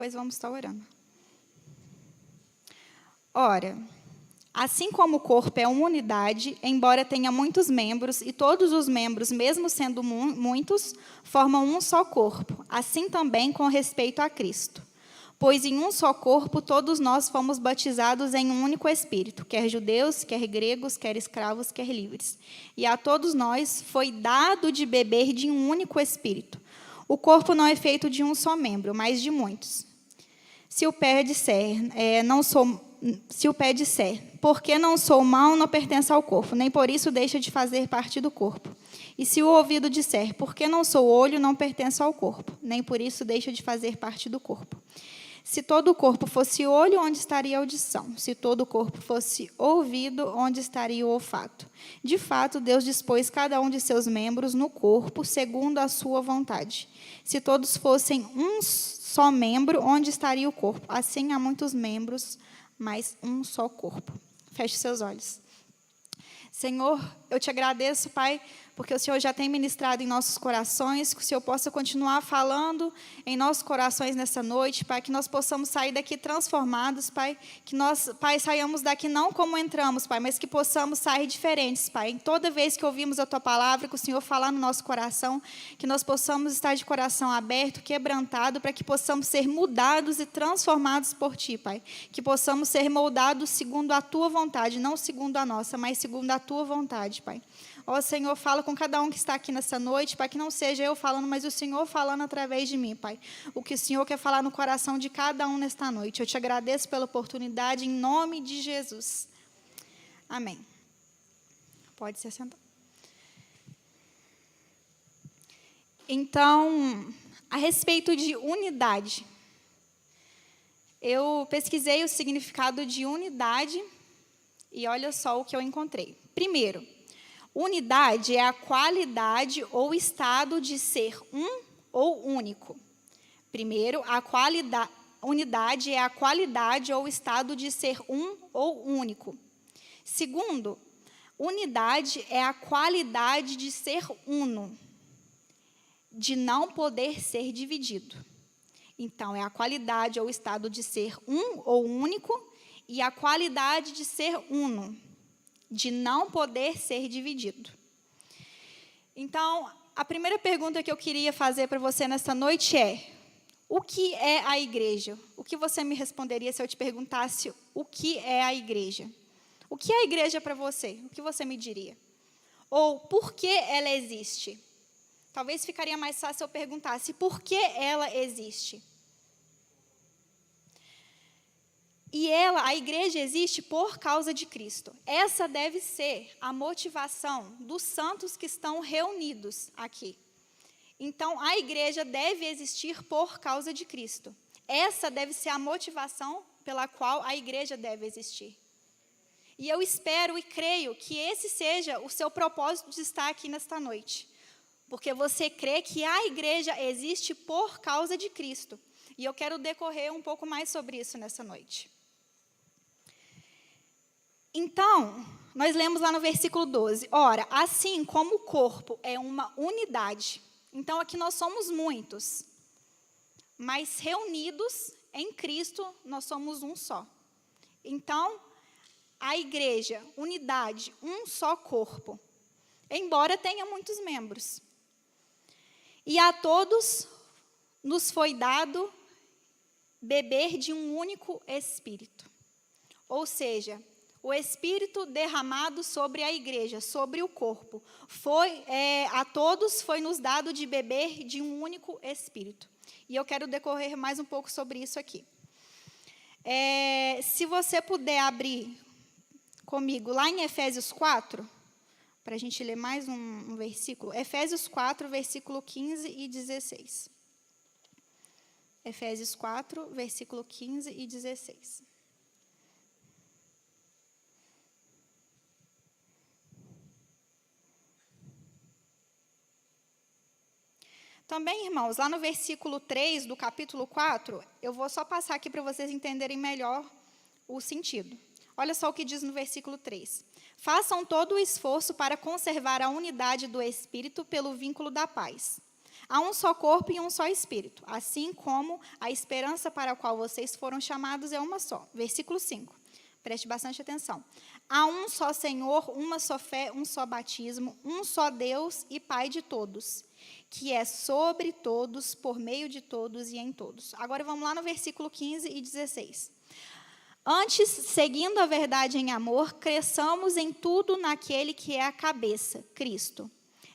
Depois vamos estar orando. Ora, assim como o corpo é uma unidade, embora tenha muitos membros, e todos os membros, mesmo sendo muitos, formam um só corpo, assim também com respeito a Cristo. Pois em um só corpo todos nós fomos batizados em um único Espírito, quer judeus, quer gregos, quer escravos, quer livres. E a todos nós foi dado de beber de um único Espírito. O corpo não é feito de um só membro, mas de muitos. Se o pé disser, porque não sou mão, não pertence ao corpo, nem por isso deixa de fazer parte do corpo. E se o ouvido disser, porque não sou olho, não pertence ao corpo, nem por isso deixa de fazer parte do corpo. Se todo o corpo fosse olho, onde estaria a audição? Se todo o corpo fosse ouvido, onde estaria o olfato? De fato, Deus dispôs cada um de seus membros no corpo, segundo a sua vontade. Se todos fossem um só membro, onde estaria o corpo? Assim há muitos membros, mas um só corpo. Feche seus olhos. Senhor, eu te agradeço, Pai, porque o Senhor já tem ministrado em nossos corações, que o Senhor possa continuar falando em nossos corações nessa noite, Pai, que nós possamos sair daqui transformados, Pai, que nós, Pai, saiamos daqui não como entramos, Pai, mas que possamos sair diferentes, Pai. Toda vez que ouvimos a Tua palavra, que o Senhor falar no nosso coração, que nós possamos estar de coração aberto, quebrantado, para que possamos ser mudados e transformados por Ti, Pai. Que possamos ser moldados segundo a Tua vontade, não segundo a nossa, mas segundo a Tua vontade, Pai. Ó Senhor, fala com cada um que está aqui nessa noite, Pai, que não seja eu falando, mas o Senhor falando através de mim, Pai. O que o Senhor quer falar no coração de cada um nesta noite. Eu te agradeço pela oportunidade, em nome de Jesus. Amém. Pode se assentar. Então, a respeito de unidade, eu pesquisei o significado de unidade e olha só o que eu encontrei. Primeiro, unidade é a qualidade ou estado de ser um ou único. Primeiro, unidade é a qualidade ou estado de ser um ou único. Segundo, unidade é a qualidade de ser uno, de não poder ser dividido. Então, é a qualidade ou estado de ser um ou único e a qualidade de ser uno, de não poder ser dividido. Então, a primeira pergunta que eu queria fazer para você nesta noite é: o que é a igreja? O que você me responderia se eu te perguntasse o que é a igreja? O que é a igreja para você? O que você me diria? Ou por que ela existe? Talvez ficaria mais fácil se eu perguntasse por que ela existe. E a igreja existe por causa de Cristo. Essa deve ser a motivação dos santos que estão reunidos aqui. Então, a igreja deve existir por causa de Cristo. Essa deve ser a motivação pela qual a igreja deve existir. E eu espero e creio que esse seja o seu propósito de estar aqui nesta noite. Porque você crê que a igreja existe por causa de Cristo. E eu quero decorrer um pouco mais sobre isso nessa noite. Então, nós lemos lá no versículo 12. Ora, assim como o corpo é uma unidade. Então, aqui nós somos muitos. Mas reunidos em Cristo, nós somos um só. Então, a igreja, unidade, um só corpo. Embora tenha muitos membros. E a todos nos foi dado beber de um único Espírito. Ou seja, o Espírito derramado sobre a igreja, sobre o corpo. A todos foi nos dado de beber de um único Espírito. E eu quero decorrer mais um pouco sobre isso aqui. Se você puder abrir comigo lá em Efésios 4, para a gente ler mais um versículo. Efésios 4, versículo 15 e 16. Efésios 4, versículo 15 e 16. Também, irmãos, lá no versículo 3 do capítulo 4, eu vou só passar aqui para vocês entenderem melhor o sentido. Olha só o que diz no versículo 3. Façam todo o esforço para conservar a unidade do Espírito pelo vínculo da paz. Há um só corpo e um só espírito, assim como a esperança para a qual vocês foram chamados é uma só. Versículo 5. Preste bastante atenção. Há um só Senhor, uma só fé, um só batismo, um só Deus e Pai de todos, que é sobre todos, por meio de todos e em todos. Agora vamos lá no versículo 15 e 16. Antes, seguindo a verdade em amor, cresçamos em tudo naquele que é a cabeça, Cristo.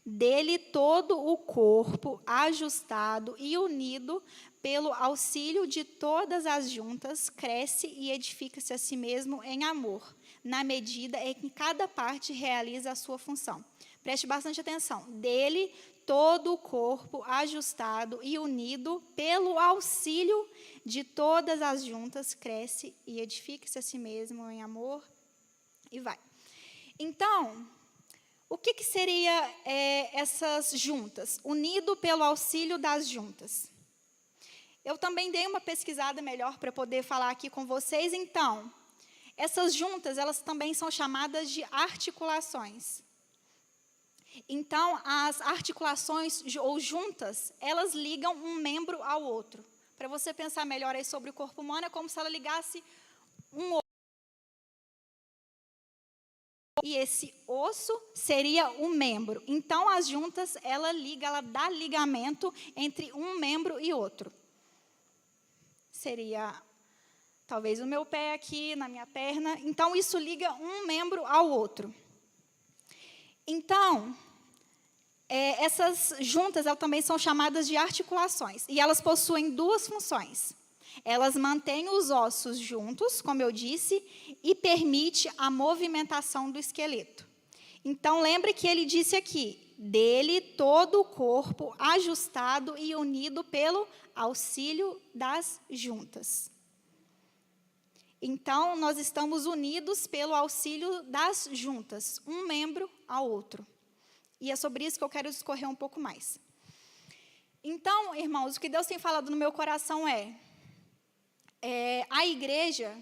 Dele todo o corpo, ajustado e unido pelo auxílio de todas as juntas, cresce e edifica-se a si mesmo em amor, na medida em que cada parte realiza a sua função. Preste bastante atenção. Dele todo o corpo, ajustado e unido pelo auxílio de todas as juntas, cresce e edifica-se a si mesmo em amor, e vai. Então, o que seria essas juntas? Unido pelo auxílio das juntas. Eu também dei uma pesquisada melhor para poder falar aqui com vocês. Então, essas juntas, elas também são chamadas de articulações. Então, as articulações ou juntas, elas ligam um membro ao outro. Para você pensar melhor aí sobre o corpo humano, é como se ela ligasse um osso. E esse osso seria o membro. Então, as juntas, ela dá ligamento entre um membro e outro. Seria, talvez, o meu pé aqui, na minha perna. Então, isso liga um membro ao outro. Então, essas juntas, elas também são chamadas de articulações. E elas possuem duas funções. Elas mantêm os ossos juntos, como eu disse, e permite a movimentação do esqueleto. Então, lembre que ele disse aqui, dele todo o corpo ajustado e unido pelo auxílio das juntas. Então, nós estamos unidos pelo auxílio das juntas, um membro ao outro. E é sobre isso que eu quero discorrer um pouco mais. Então, irmãos, o que Deus tem falado no meu coração a igreja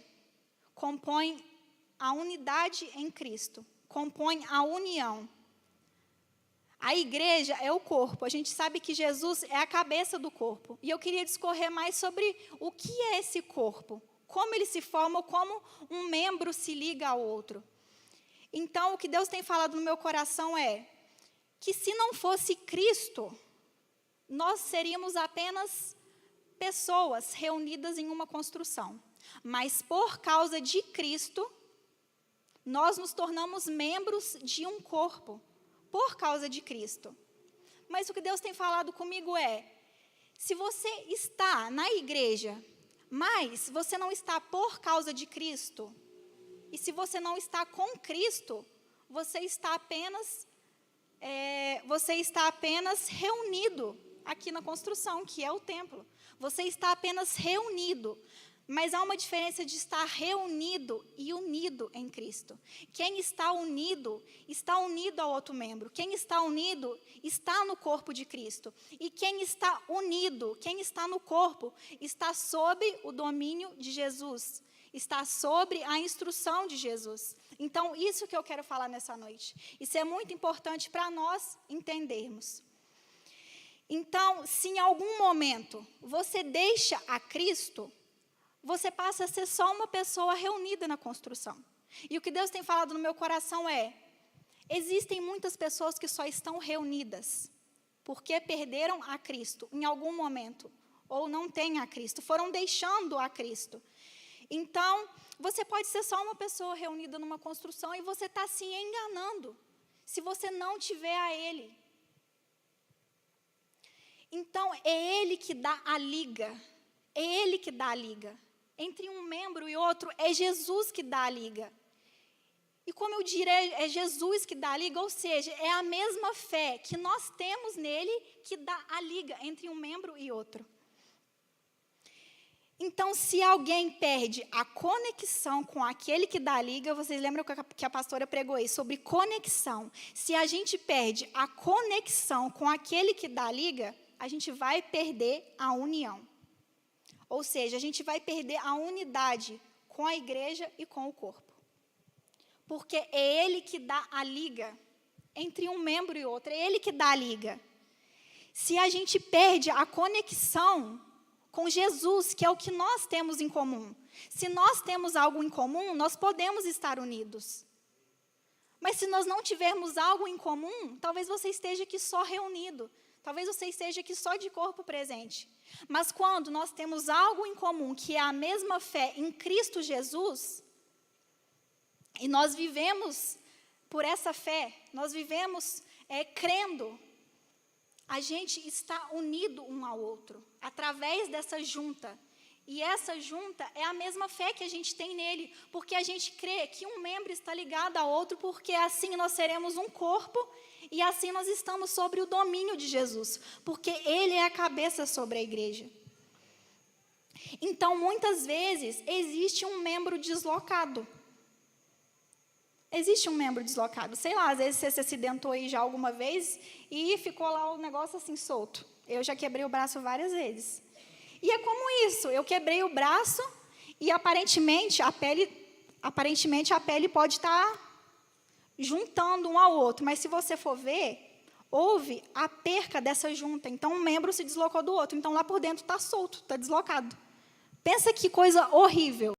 compõe a unidade em Cristo, compõe a união. A igreja é o corpo, a gente sabe que Jesus é a cabeça do corpo. E eu queria discorrer mais sobre o que é esse corpo, como ele se forma, como um membro se liga ao outro. Então, o que Deus tem falado no meu coração é que se não fosse Cristo, nós seríamos apenas pessoas reunidas em uma construção. Mas por causa de Cristo, nós nos tornamos membros de um corpo, por causa de Cristo. Mas o que Deus tem falado comigo se você está na igreja, mas você não está por causa de Cristo, e se você não está com Cristo, você está apenas reunido aqui na construção, que é o templo. Você está apenas reunido, mas há uma diferença de estar reunido e unido em Cristo. Quem está unido ao outro membro. Quem está unido, está no corpo de Cristo. E quem está unido, quem está no corpo, está sob o domínio de Jesus. Está sobre a instrução de Jesus. Então, isso que eu quero falar nessa noite. Isso é muito importante para nós entendermos. Então, se em algum momento você deixa a Cristo, você passa a ser só uma pessoa reunida na construção. E o que Deus tem falado no meu coração existem muitas pessoas que só estão reunidas, porque perderam a Cristo em algum momento, ou não têm a Cristo, foram deixando a Cristo. Então, você pode ser só uma pessoa reunida numa construção e você está se enganando, se você não tiver a Ele. Então, é Ele que dá a liga, entre um membro e outro, é Jesus que dá a liga. E como eu direi, é Jesus que dá a liga, ou seja, é a mesma fé que nós temos nele que dá a liga entre um membro e outro. Então, se alguém perde a conexão com aquele que dá a liga, vocês lembram que a pastora pregou aí sobre conexão. Se a gente perde a conexão com aquele que dá a liga, a gente vai perder a união. Ou seja, a gente vai perder a unidade com a igreja e com o corpo. Porque é Ele que dá a liga entre um membro e outro, é Ele que dá a liga. Se a gente perde a conexão com Jesus, que é o que nós temos em comum. Se nós temos algo em comum, nós podemos estar unidos. Mas se nós não tivermos algo em comum, talvez você esteja aqui só reunido. Talvez você esteja aqui só de corpo presente. Mas quando nós temos algo em comum, que é a mesma fé em Cristo Jesus, e nós vivemos por essa fé, nós vivemos crendo, a gente está unido um ao outro, através dessa junta. E essa junta é a mesma fé que a gente tem nele, porque a gente crê que um membro está ligado ao outro, porque assim nós seremos um corpo, e assim nós estamos sobre o domínio de Jesus, porque ele é a cabeça sobre a igreja. Então, muitas vezes, existe um membro deslocado. Existe um membro deslocado. Sei lá, às vezes você se acidentou aí já alguma vez e ficou lá o negócio assim solto. Eu já quebrei o braço várias vezes. E é como isso, eu quebrei o braço e aparentemente a pele pode estar juntando um ao outro. Mas se você for ver, houve a perca dessa junta. Então um membro se deslocou do outro. Então lá por dentro está solto, está deslocado. Pensa que coisa horrível.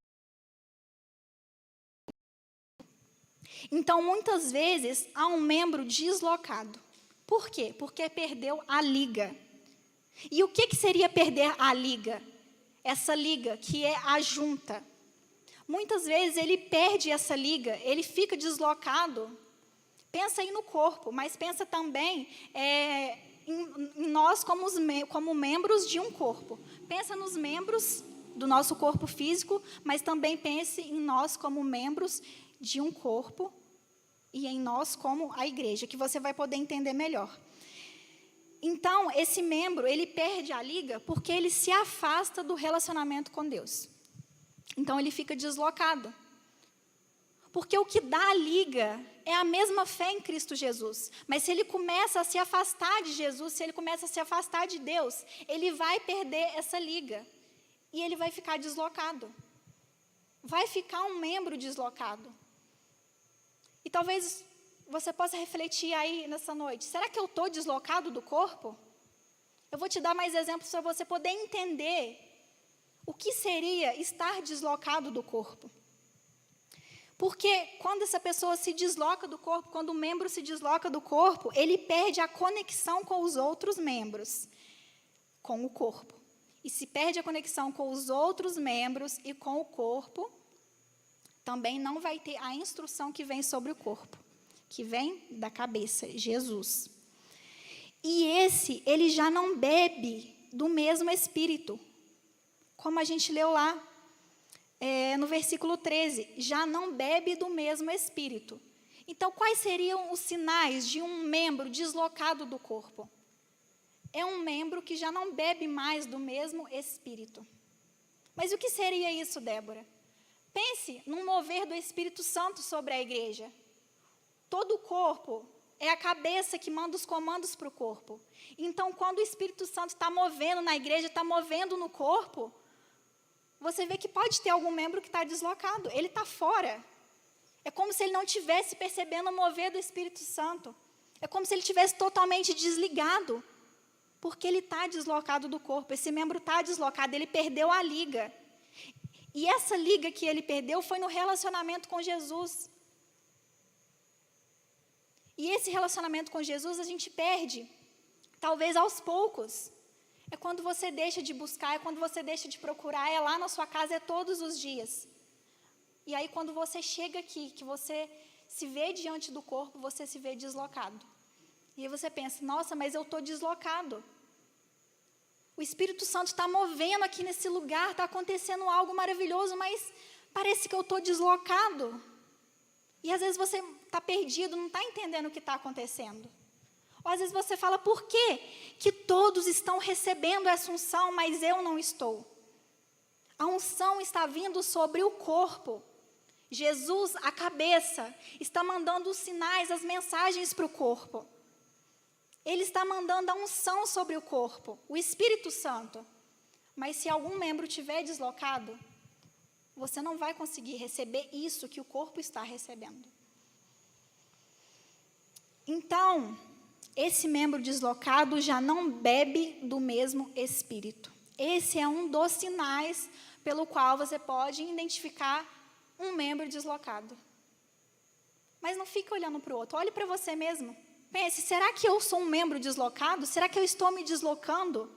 Então, muitas vezes, há um membro deslocado. Por quê? Porque perdeu a liga. E o que seria perder a liga? Essa liga, que é a junta. Muitas vezes, ele perde essa liga, ele fica deslocado. Pensa aí no corpo, mas pensa também em nós como membros de um corpo. Pensa nos membros do nosso corpo físico, mas também pense em nós como membros de um corpo e em nós como a igreja, que você vai poder entender melhor. Então, esse membro, ele perde a liga porque ele se afasta do relacionamento com Deus. Então, ele fica deslocado. Porque o que dá a liga é a mesma fé em Cristo Jesus. Mas se ele começa a se afastar de Jesus, se ele começa a se afastar de Deus, ele vai perder essa liga. E ele vai ficar deslocado. Vai ficar um membro deslocado. E talvez você possa refletir aí nessa noite. Será que eu estou deslocado do corpo? Eu vou te dar mais exemplos para você poder entender o que seria estar deslocado do corpo. Porque quando essa pessoa se desloca do corpo, quando o membro se desloca do corpo, ele perde a conexão com os outros membros, com o corpo. E se perde a conexão com os outros membros e com o corpo, também não vai ter a instrução que vem sobre o corpo, que vem da cabeça, Jesus. E ele já não bebe do mesmo Espírito, como a gente leu lá no versículo 13, já não bebe do mesmo Espírito. Então, quais seriam os sinais de um membro deslocado do corpo? É um membro que já não bebe mais do mesmo Espírito. Mas o que seria isso, Débora? Pense num mover do Espírito Santo sobre a igreja. Todo o corpo é a cabeça que manda os comandos para o corpo. Então, quando o Espírito Santo está movendo na igreja, está movendo no corpo, você vê que pode ter algum membro que está deslocado. Ele está fora. É como se ele não estivesse percebendo o mover do Espírito Santo. É como se ele estivesse totalmente desligado. Porque ele está deslocado do corpo. Esse membro está deslocado, ele perdeu a liga. E essa liga que ele perdeu foi no relacionamento com Jesus. E esse relacionamento com Jesus a gente perde, talvez aos poucos. É quando você deixa de buscar, é quando você deixa de procurar, é lá na sua casa, é todos os dias. E aí quando você chega aqui, que você se vê diante do corpo, você se vê deslocado. E aí você pensa, nossa, mas eu estou deslocado. O Espírito Santo está movendo aqui nesse lugar, está acontecendo algo maravilhoso, mas parece que eu estou deslocado. E às vezes você está perdido, não está entendendo o que está acontecendo. Ou às vezes você fala, por quê que todos estão recebendo essa unção, mas eu não estou? A unção está vindo sobre o corpo. Jesus, a cabeça, está mandando os sinais, as mensagens para o corpo. Ele está mandando a unção sobre o corpo, o Espírito Santo. Mas se algum membro estiver deslocado, você não vai conseguir receber isso que o corpo está recebendo. Então, esse membro deslocado já não bebe do mesmo Espírito. Esse é um dos sinais pelo qual você pode identificar um membro deslocado. Mas não fique olhando para o outro, olhe para você mesmo. Pense, será que eu sou um membro deslocado? Será que eu estou me deslocando?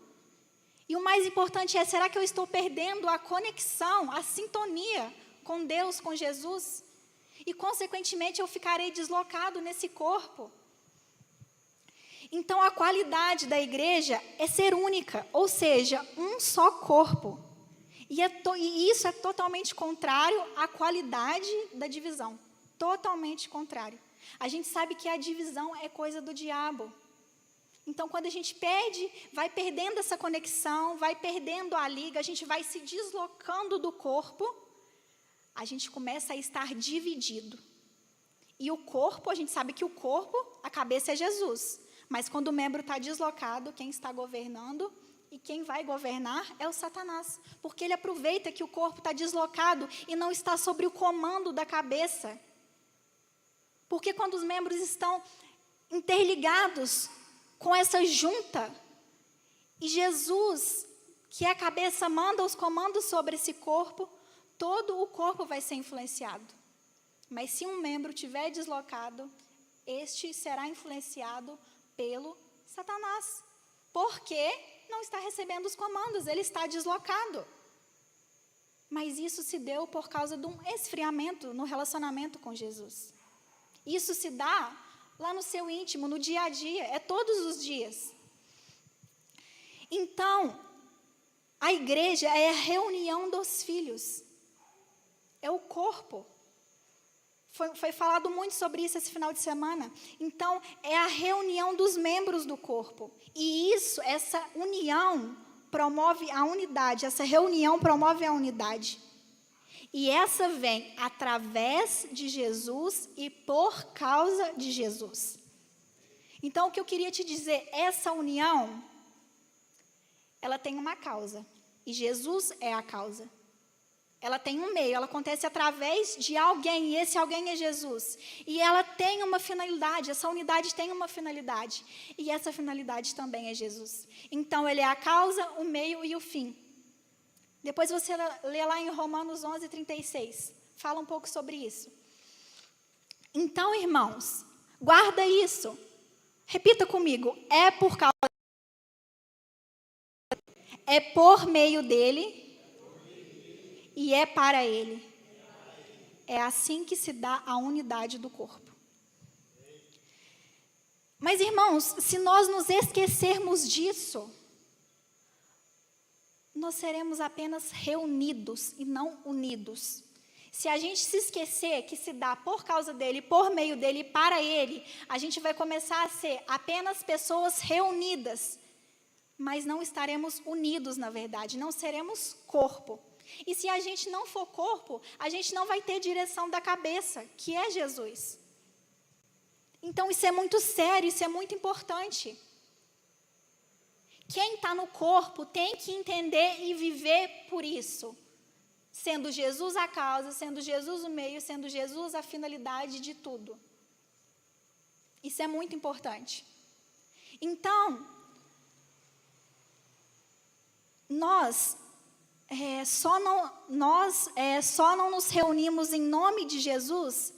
E o mais importante é, será que eu estou perdendo a conexão, a sintonia com Deus, com Jesus? E, consequentemente, eu ficarei deslocado nesse corpo. Então, a qualidade da igreja é ser única, ou seja, um só corpo. E isso é totalmente contrário à qualidade da divisão. Totalmente contrário. A gente sabe que a divisão é coisa do diabo. Então, quando a gente perde, vai perdendo essa conexão, vai perdendo a liga, a gente vai se deslocando do corpo, a gente começa a estar dividido. E o corpo, a gente sabe que o corpo, a cabeça é Jesus. Mas quando o membro está deslocado, quem está governando e quem vai governar é o Satanás. Porque ele aproveita que o corpo está deslocado e não está sobre o comando da cabeça. Porque quando os membros estão interligados com essa junta, e Jesus, que é a cabeça, manda os comandos sobre esse corpo, todo o corpo vai ser influenciado. Mas se um membro estiver deslocado, este será influenciado pelo Satanás. Porque não está recebendo os comandos, ele está deslocado. Mas isso se deu por causa de um esfriamento no relacionamento com Jesus. Isso se dá lá no seu íntimo, no dia a dia, é todos os dias. Então, a igreja é a reunião dos filhos. É o corpo. Foi falado muito sobre isso esse final de semana. Então, é a reunião dos membros do corpo. E essa união promove a unidade, essa reunião promove a unidade. E essa vem através de Jesus e por causa de Jesus. Então, o que eu queria te dizer, essa união, ela tem uma causa. E Jesus é a causa. Ela tem um meio, ela acontece através de alguém, e esse alguém é Jesus. E ela tem uma finalidade, essa unidade tem uma finalidade. E essa finalidade também é Jesus. Então, ele é a causa, o meio e o fim. Depois você lê lá em Romanos 11:36. Fala um pouco sobre isso. Então, irmãos, guarda isso. Repita comigo. É por meio dele e é para ele. É assim que se dá a unidade do corpo. Mas, irmãos, se nós nos esquecermos disso, nós seremos apenas reunidos e não unidos. Se a gente se esquecer que se dá por causa dele, por meio dele e para ele, a gente vai começar a ser apenas pessoas reunidas, mas não estaremos unidos, na verdade, não seremos corpo. E se a gente não for corpo, a gente não vai ter direção da cabeça, que é Jesus. Então, isso é muito sério, isso é muito importante. Quem está no corpo tem que entender e viver por isso. Sendo Jesus a causa, sendo Jesus o meio, sendo Jesus a finalidade de tudo. Isso é muito importante. Então, nós só não nos reunimos em nome de Jesus,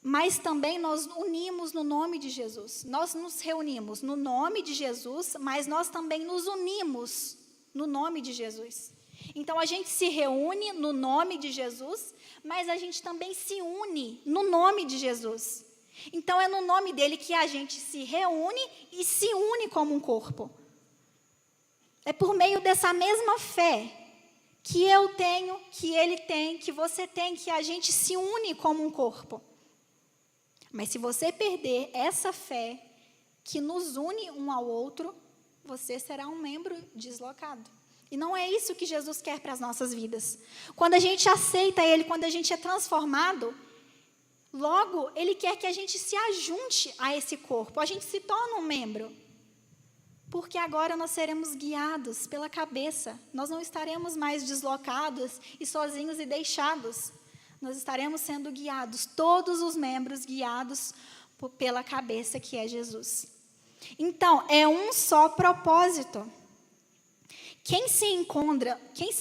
mas também nós unimos no nome de Jesus. Nós nos reunimos no nome de Jesus, mas nós também nos unimos no nome de Jesus. Então, a gente se reúne no nome de Jesus, mas a gente também se une no nome de Jesus. Então, é no nome dele que a gente se reúne e se une como um corpo. É por meio dessa mesma fé que eu tenho, que ele tem, que você tem, que a gente se une como um corpo. Mas se você perder essa fé que nos une um ao outro, você será um membro deslocado. E não é isso que Jesus quer para as nossas vidas. Quando a gente aceita ele, quando a gente é transformado, logo ele quer que a gente se ajunte a esse corpo, a gente se torna um membro. Porque agora nós seremos guiados pela cabeça, nós não estaremos mais deslocados e sozinhos e deixados. Nós estaremos sendo guiados, todos os membros guiados pela cabeça que é Jesus. Então, é um só propósito. Quem se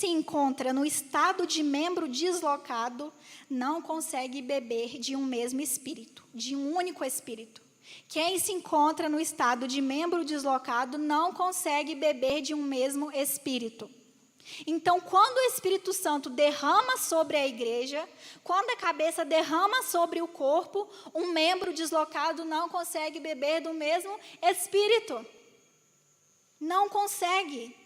encontra no estado de membro deslocado não consegue beber de um mesmo espírito, de um único espírito. Quem se encontra no estado de membro deslocado não consegue beber de um mesmo espírito. Então, quando o Espírito Santo derrama sobre a igreja, quando a cabeça derrama sobre o corpo, um membro deslocado não consegue beber do mesmo espírito. Não consegue.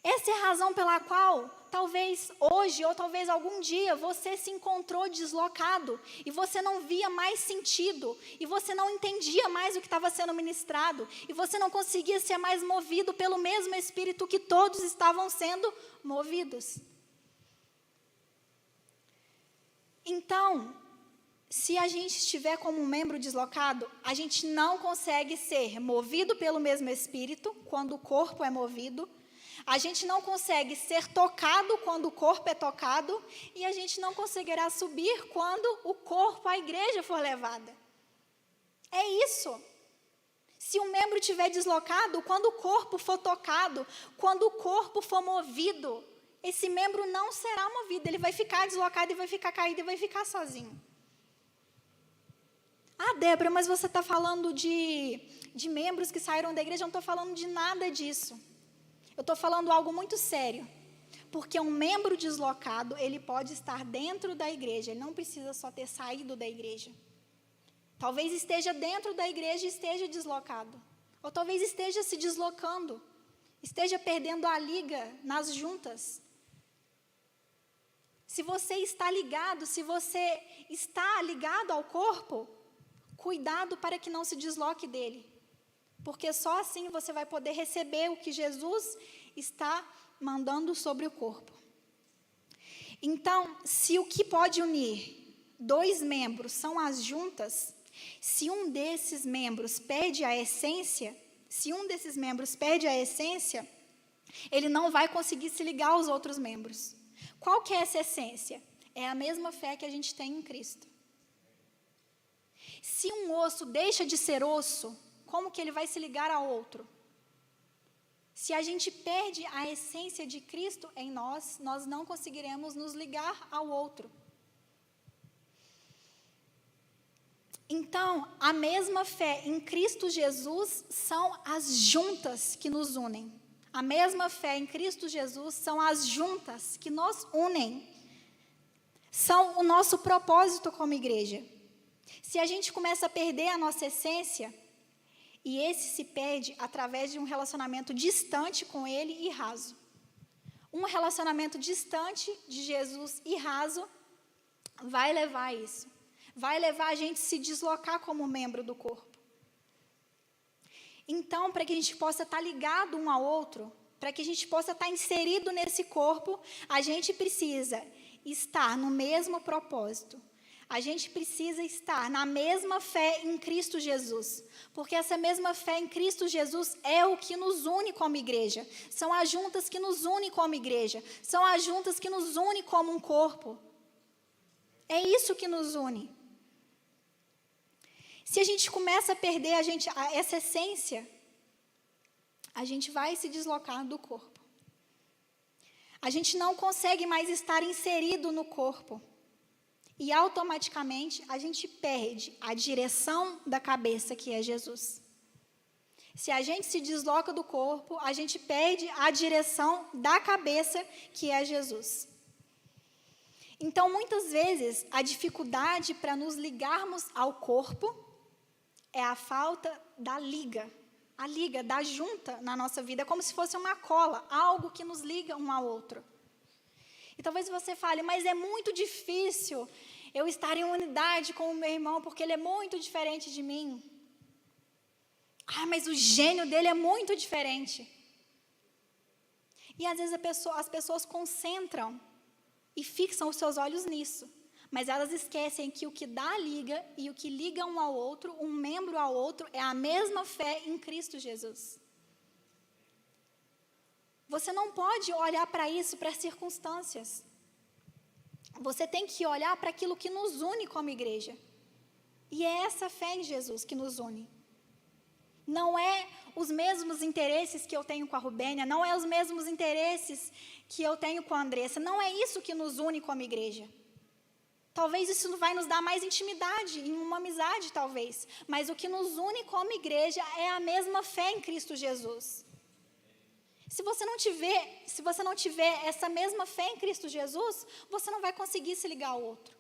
Essa é a razão pela qual, talvez hoje ou talvez algum dia, você se encontrou deslocado e você não via mais sentido, e você não entendia mais o que estava sendo ministrado, e você não conseguia ser mais movido pelo mesmo Espírito que todos estavam sendo movidos. Então, se a gente estiver como um membro deslocado, a gente não consegue ser movido pelo mesmo Espírito quando o corpo é movido. A gente não consegue ser tocado quando o corpo é tocado, e a gente não conseguirá subir quando o corpo, a igreja, for levada. É isso. Se um membro estiver deslocado, quando o corpo for tocado, quando o corpo for movido, esse membro não será movido, ele vai ficar deslocado e vai ficar caído e vai ficar sozinho. Ah, Débora, mas você está falando de membros que saíram da igreja, eu não estou falando de nada disso. Eu estou falando algo muito sério, porque um membro deslocado, ele pode estar dentro da igreja, ele não precisa só ter saído da igreja. Talvez esteja dentro da igreja e esteja deslocado, ou talvez esteja se deslocando, esteja perdendo a liga nas juntas. Se você está ligado ao corpo, cuidado para que não se desloque dele. Porque só assim você vai poder receber o que Jesus está mandando sobre o corpo. Então, se o que pode unir dois membros são as juntas, se um desses membros perde a essência, ele não vai conseguir se ligar aos outros membros. Qual que é essa essência? É a mesma fé que a gente tem em Cristo. Se um osso deixa de ser osso, como que ele vai se ligar a outro? Se a gente perde a essência de Cristo em nós, nós não conseguiremos nos ligar ao outro. Então, a mesma fé em Cristo Jesus são as juntas que nos unem. A mesma fé em Cristo Jesus são as juntas que nos unem. São o nosso propósito como igreja. Se a gente começa a perder a nossa essência, e esse se perde através de um relacionamento distante com Ele e raso. Um relacionamento distante de Jesus e raso vai levar a isso. Vai levar a gente a se deslocar como membro do corpo. Então, para que a gente possa estar ligado um ao outro, para que a gente possa estar inserido nesse corpo, a gente precisa estar no mesmo propósito. A gente precisa estar na mesma fé em Cristo Jesus, porque essa mesma fé em Cristo Jesus é o que nos une como igreja. São as juntas que nos unem como igreja, são as juntas que nos unem como um corpo. É isso que nos une. Se a gente começa a perder essa essência, a gente vai se deslocar do corpo. A gente não consegue mais estar inserido no corpo. E automaticamente a gente perde a direção da cabeça, que é Jesus. Se a gente se desloca do corpo, a gente perde a direção da cabeça, que é Jesus. Então, muitas vezes, a dificuldade para nos ligarmos ao corpo é a falta da liga. A liga, da junta na nossa vida, é como se fosse uma cola, algo que nos liga um ao outro. E talvez você fale, mas é muito difícil eu estar em unidade com o meu irmão, porque ele é muito diferente de mim. Ah, mas o gênio dele é muito diferente. E às vezes as pessoas concentram e fixam os seus olhos nisso. Mas elas esquecem que o que dá a liga e o que liga um ao outro, um membro ao outro, é a mesma fé em Cristo Jesus. Você não pode olhar para isso, para as circunstâncias. Você tem que olhar para aquilo que nos une como igreja. E é essa fé em Jesus que nos une. Não é os mesmos interesses que eu tenho com a Rubênia, não é os mesmos interesses que eu tenho com a Andressa, não é isso que nos une como igreja. Talvez isso vai nos dar mais intimidade, em uma amizade talvez, mas o que nos une como igreja é a mesma fé em Cristo Jesus. Se você não tiver essa mesma fé em Cristo Jesus, você não vai conseguir se ligar ao outro.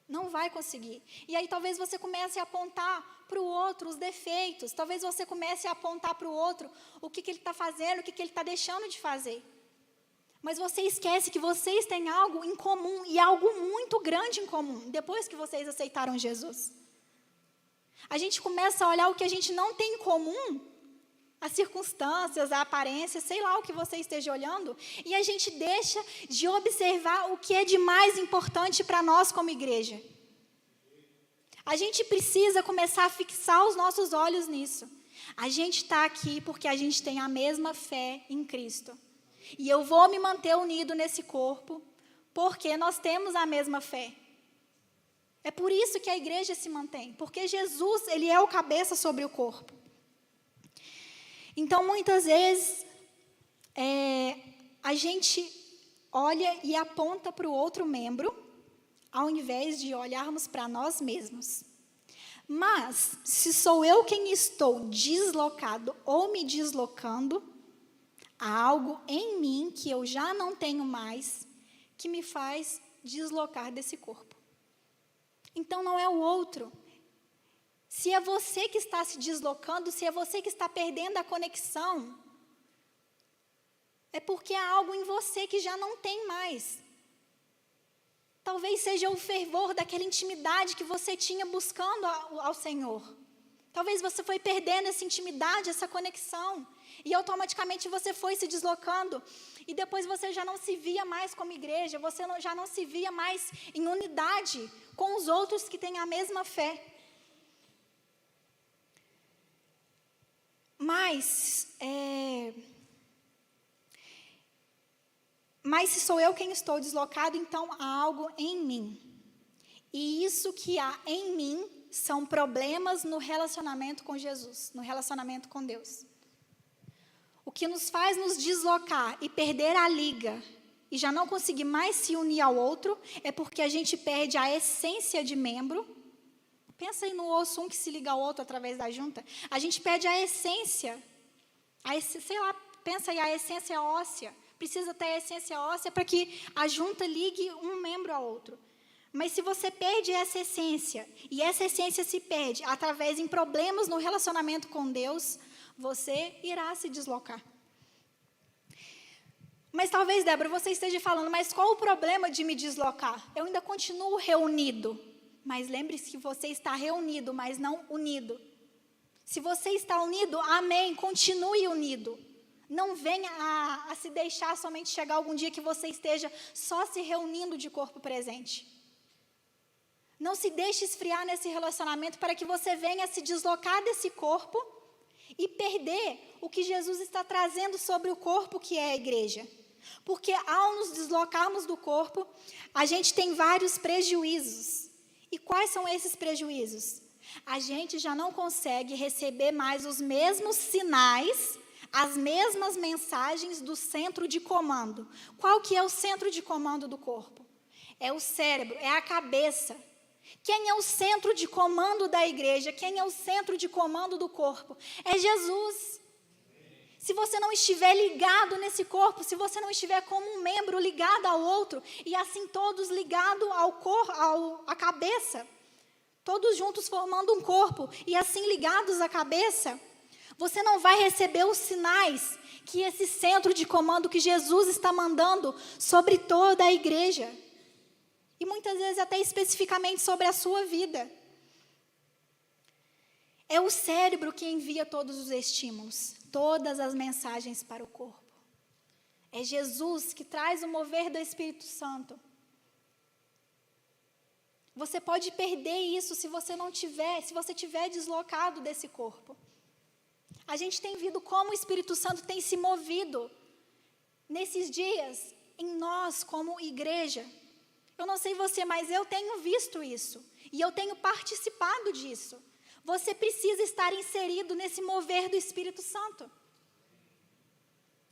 Não vai conseguir. E aí talvez você comece a apontar para o outro os defeitos. Talvez você comece a apontar para o outro o que ele está fazendo, o que ele está deixando de fazer. Mas você esquece que vocês têm algo em comum, e algo muito grande em comum, depois que vocês aceitaram Jesus. A gente começa a olhar o que a gente não tem em comum, as circunstâncias, a aparência, sei lá o que você esteja olhando, e a gente deixa de observar o que é de mais importante para nós como igreja. A gente precisa começar a fixar os nossos olhos nisso. A gente está aqui porque a gente tem a mesma fé em Cristo. E eu vou me manter unido nesse corpo, porque nós temos a mesma fé. É por isso que a igreja se mantém, porque Jesus, ele é o cabeça sobre o corpo. Então, muitas vezes, a gente olha e aponta para o outro membro, ao invés de olharmos para nós mesmos. Mas, se sou eu quem estou deslocado ou me deslocando, há algo em mim que eu já não tenho mais, que me faz deslocar desse corpo. Então, não é o outro. Se é você que está se deslocando, se é você que está perdendo a conexão, é porque há algo em você que já não tem mais. Talvez seja o fervor daquela intimidade que você tinha buscando ao Senhor. Talvez você foi perdendo essa intimidade, essa conexão, e automaticamente você foi se deslocando, e depois você já não se via mais como igreja, você já não se via mais em unidade com os outros que têm a mesma fé. Mas se sou eu quem estou deslocado, então há algo em mim. E isso que há em mim são problemas no relacionamento com Jesus, no relacionamento com Deus. O que nos faz nos deslocar e perder a liga, e já não conseguir mais se unir ao outro, é porque a gente perde a essência de membro. Pensa aí no osso, um que se liga ao outro através da junta. A gente perde a essência, sei lá, pensa aí, a essência óssea. Precisa ter a essência óssea para que a junta ligue um membro ao outro. Mas se você perde essa essência, e essa essência se perde através de problemas no relacionamento com Deus, você irá se deslocar. Mas talvez, Débora, você esteja falando, mas qual o problema de me deslocar? Eu ainda continuo reunido. Mas lembre-se que você está reunido, mas não unido. Se você está unido, amém, continue unido. Não venha a se deixar somente chegar algum dia que você esteja só se reunindo de corpo presente. Não se deixe esfriar nesse relacionamento para que você venha se deslocar desse corpo e perder o que Jesus está trazendo sobre o corpo que é a igreja. Porque ao nos deslocarmos do corpo, a gente tem vários prejuízos. E quais são esses prejuízos? A gente já não consegue receber mais os mesmos sinais, as mesmas mensagens do centro de comando. Qual que é o centro de comando do corpo? É o cérebro, é a cabeça. Quem é o centro de comando da igreja? Quem é o centro de comando do corpo? É Jesus. Se você não estiver ligado nesse corpo, se você não estiver como um membro ligado ao outro, e assim todos ligados à cabeça, todos juntos formando um corpo, e assim ligados à cabeça, você não vai receber os sinais que esse centro de comando que Jesus está mandando sobre toda a igreja. E muitas vezes até especificamente sobre a sua vida. É o cérebro que envia todos os estímulos, todas as mensagens para o corpo. É Jesus que traz o mover do Espírito Santo. Você pode perder isso se você estiver deslocado desse corpo. A gente tem visto como o Espírito Santo tem se movido nesses dias em nós como igreja. Eu não sei você, mas eu tenho visto isso. E eu tenho participado disso. Você precisa estar inserido nesse mover do Espírito Santo.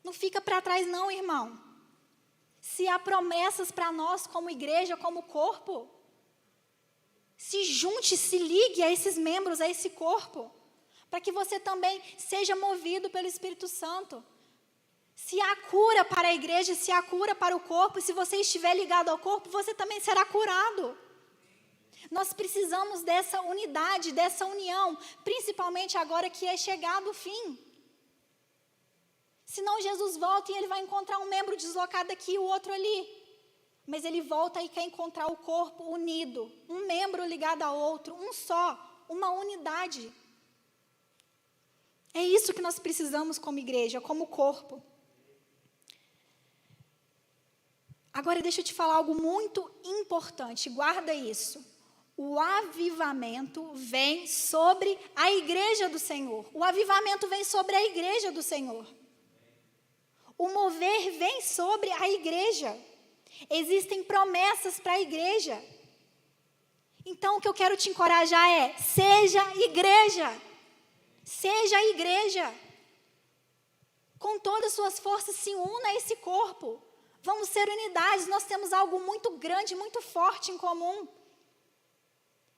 Não fica para trás não, irmão. Se há promessas para nós como igreja, como corpo, se junte, se ligue a esses membros, a esse corpo, para que você também seja movido pelo Espírito Santo. Se há cura para a igreja, se há cura para o corpo, se você estiver ligado ao corpo, você também será curado. Nós precisamos dessa unidade, dessa união, principalmente agora que é chegado o fim. Senão Jesus volta e ele vai encontrar um membro deslocado aqui e o outro ali. Mas ele volta e quer encontrar o corpo unido, um membro ligado ao outro, um só, uma unidade. É isso que nós precisamos como igreja, como corpo. Agora deixa eu te falar algo muito importante, guarda isso. O avivamento vem sobre a igreja do Senhor. O avivamento vem sobre a igreja do Senhor. O mover vem sobre a igreja. Existem promessas para a igreja. Então o que eu quero te encorajar é, seja igreja. Seja igreja. Com todas as suas forças, se una a esse corpo. Vamos ser unidades, nós temos algo muito grande, muito forte em comum.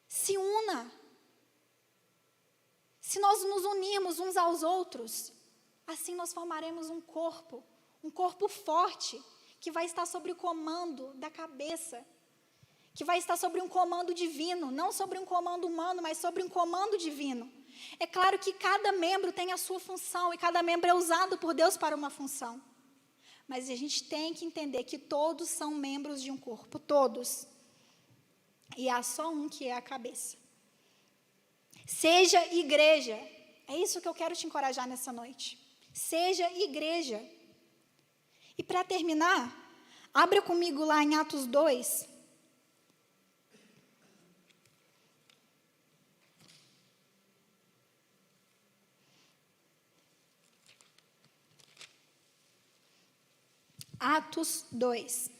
Se una. Se nós nos unirmos uns aos outros, assim nós formaremos um corpo forte, que vai estar sobre o comando da cabeça, que vai estar sobre um comando divino, não sobre um comando humano, mas sobre um comando divino. É claro que cada membro tem a sua função, e cada membro é usado por Deus para uma função. Mas a gente tem que entender que todos são membros de um corpo, todos. E há só um que é a cabeça. Seja igreja. É isso que eu quero te encorajar nessa noite. Seja igreja. E para terminar, abra comigo lá em Atos 2. Atos 2.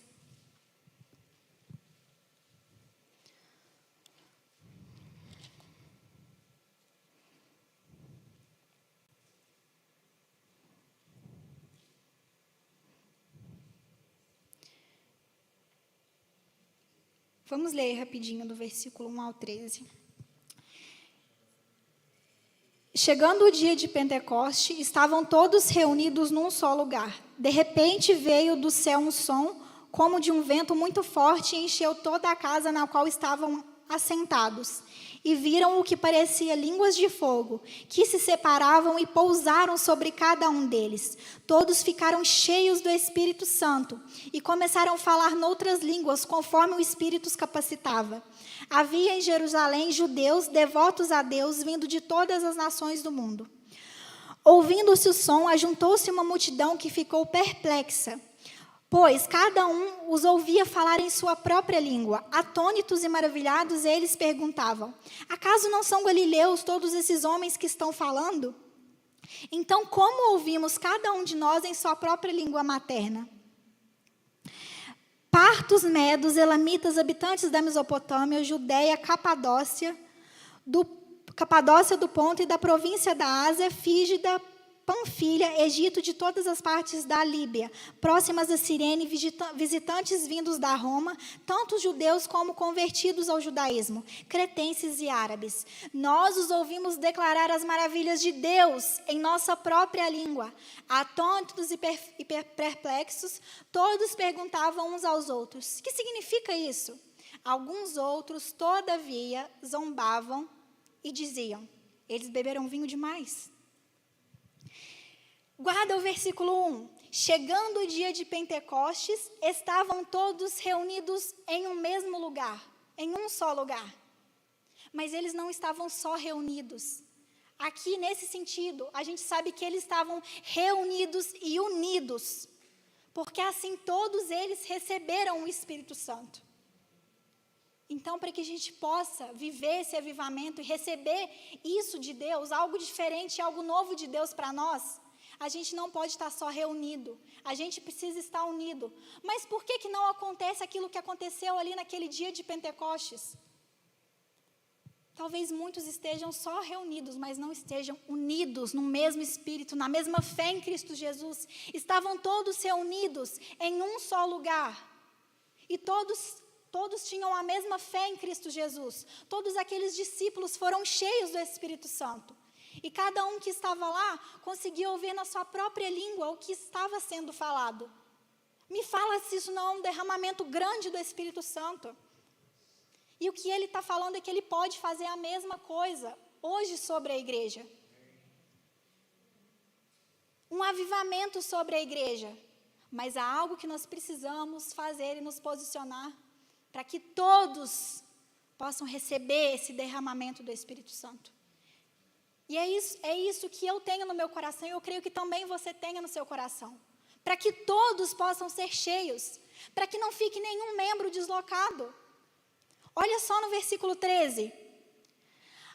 Vamos ler rapidinho do versículo 1 ao 13. Chegando o dia de Pentecoste, estavam todos reunidos num só lugar. De repente veio do céu um som, como de um vento muito forte, e encheu toda a casa na qual estavam assentados. E viram o que parecia línguas de fogo, que se separavam e pousaram sobre cada um deles. Todos ficaram cheios do Espírito Santo e começaram a falar noutras línguas, conforme o Espírito os capacitava. Havia em Jerusalém judeus devotos a Deus, vindo de todas as nações do mundo. Ouvindo-se o som, ajuntou-se uma multidão que ficou perplexa, pois cada um os ouvia falar em sua própria língua. Atônitos e maravilhados, eles perguntavam: acaso não são galileus todos esses homens que estão falando? Então, como ouvimos cada um de nós em sua própria língua materna? Partos, medos, elamitas, habitantes da Mesopotâmia, Judéia, Capadócia do Ponto e da província da Ásia, Frígia, Panfilha, Egito, de todas as partes da Líbia, próximas a Cirene, visitantes vindos da Roma, tanto judeus como convertidos ao judaísmo, cretenses e árabes. Nós os ouvimos declarar as maravilhas de Deus em nossa própria língua. Atônitos e perplexos, todos perguntavam uns aos outros: que significa isso? Alguns outros, todavia, zombavam e diziam: eles beberam vinho demais. Guarda o versículo 1. Chegando o dia de Pentecostes, estavam todos reunidos em um mesmo lugar, em um só lugar. Mas eles não estavam só reunidos. Aqui, nesse sentido, a gente sabe que eles estavam reunidos e unidos, porque assim todos eles receberam o Espírito Santo. Então, para que a gente possa viver esse avivamento e receber isso de Deus, algo diferente, algo novo de Deus para nós, A gente não pode estar só reunido. A gente precisa estar unido. Mas por que não acontece aquilo que aconteceu ali naquele dia de Pentecostes? Talvez muitos estejam só reunidos, mas não estejam unidos no mesmo Espírito, na mesma fé em Cristo Jesus. Estavam todos reunidos em um só lugar. E todos tinham a mesma fé em Cristo Jesus. Todos aqueles discípulos foram cheios do Espírito Santo. E cada um que estava lá conseguia ouvir na sua própria língua o que estava sendo falado. Me fala se isso não é um derramamento grande do Espírito Santo. E o que ele está falando é que ele pode fazer a mesma coisa hoje sobre a igreja. Um avivamento sobre a igreja. Mas há algo que nós precisamos fazer e nos posicionar para que todos possam receber esse derramamento do Espírito Santo. E é isso que eu tenho no meu coração, e eu creio que também você tenha no seu coração. Para que todos possam ser cheios, para que não fique nenhum membro deslocado. Olha só no versículo 13.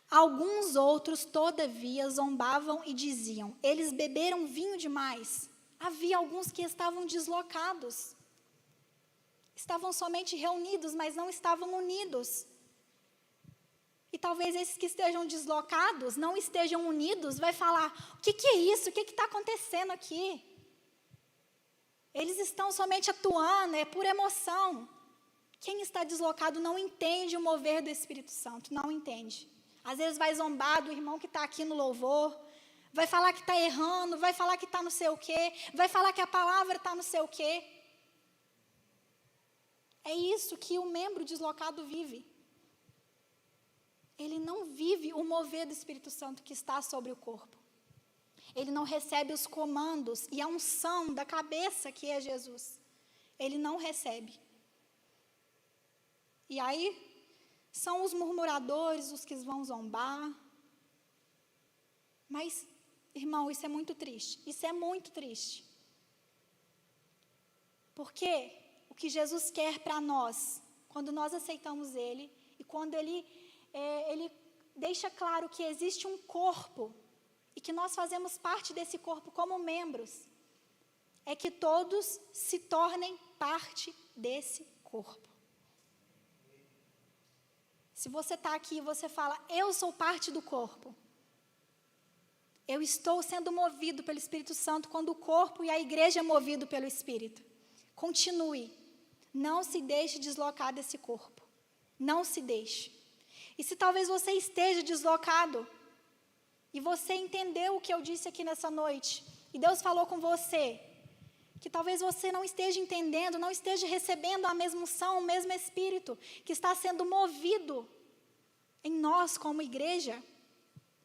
Alguns outros, todavia, zombavam e diziam, eles beberam vinho demais. Havia alguns que estavam deslocados. Estavam somente reunidos, mas não estavam unidos. E talvez esses que estejam deslocados, não estejam unidos, vai falar, o que é isso? O que está acontecendo aqui? Eles estão somente atuando, é por emoção. Quem está deslocado não entende o mover do Espírito Santo, não entende. Às vezes vai zombar do irmão que está aqui no louvor, vai falar que está errando, vai falar que está não sei o quê, vai falar que a palavra está não sei o quê. É isso que o membro deslocado vive. Ele não vive o mover do Espírito Santo que está sobre o corpo. Ele não recebe os comandos e a unção da cabeça que é Jesus. Ele não recebe. E aí, são os murmuradores, os que vão zombar. Mas, irmão, isso é muito triste. Isso é muito triste. Porque o que Jesus quer para nós, quando nós aceitamos Ele, e quando Ele deixa claro que existe um corpo, e que nós fazemos parte desse corpo como membros, é que todos se tornem parte desse corpo. Se você está aqui e você fala, eu sou parte do corpo, eu estou sendo movido pelo Espírito Santo quando o corpo e a igreja é movido pelo Espírito. Continue. Não se deixe deslocar desse corpo. Não se deixe. E se talvez você esteja deslocado, e você entendeu o que eu disse aqui nessa noite, e Deus falou com você, que talvez você não esteja entendendo, não esteja recebendo a mesma unção, o mesmo Espírito, que está sendo movido em nós como igreja,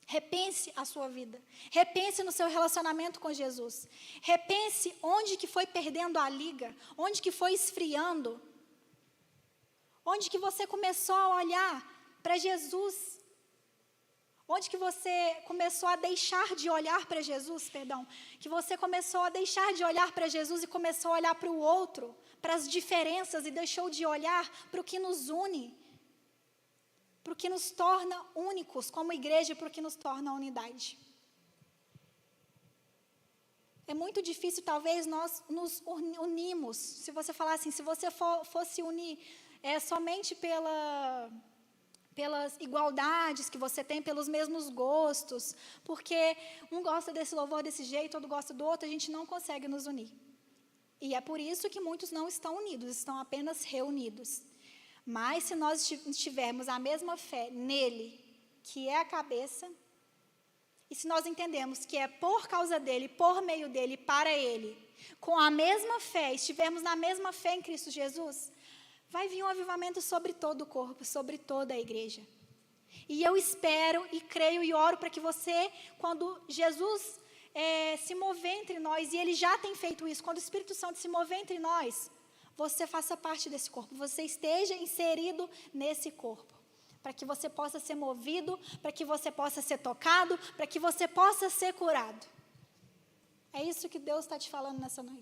repense a sua vida, repense no seu relacionamento com Jesus, repense onde que foi perdendo a liga, onde que foi esfriando, onde que você começou a olhar para Jesus, onde que você começou a deixar de olhar para Jesus, que você começou a deixar de olhar para Jesus e começou a olhar para o outro, para as diferenças e deixou de olhar para o que nos une, para o que nos torna únicos como igreja, para o que nos torna a unidade. É muito difícil, talvez, nós nos unimos. Se você falar assim, se você fosse unir somente pelas igualdades que você tem, pelos mesmos gostos, porque um gosta desse louvor desse jeito, outro gosta do outro, a gente não consegue nos unir. E é por isso que muitos não estão unidos, estão apenas reunidos. Mas se nós tivermos a mesma fé nele, que é a cabeça, e se nós entendemos que é por causa dele, por meio dele, para ele, com a mesma fé, estivermos na mesma fé em Cristo Jesus, vai vir um avivamento sobre todo o corpo, sobre toda a igreja. E eu espero e creio e oro para que você, quando Jesus se mover entre nós, e ele já tem feito isso, quando o Espírito Santo se mover entre nós, você faça parte desse corpo, você esteja inserido nesse corpo, para que você possa ser movido, para que você possa ser tocado, para que você possa ser curado. É isso que Deus está te falando nessa noite.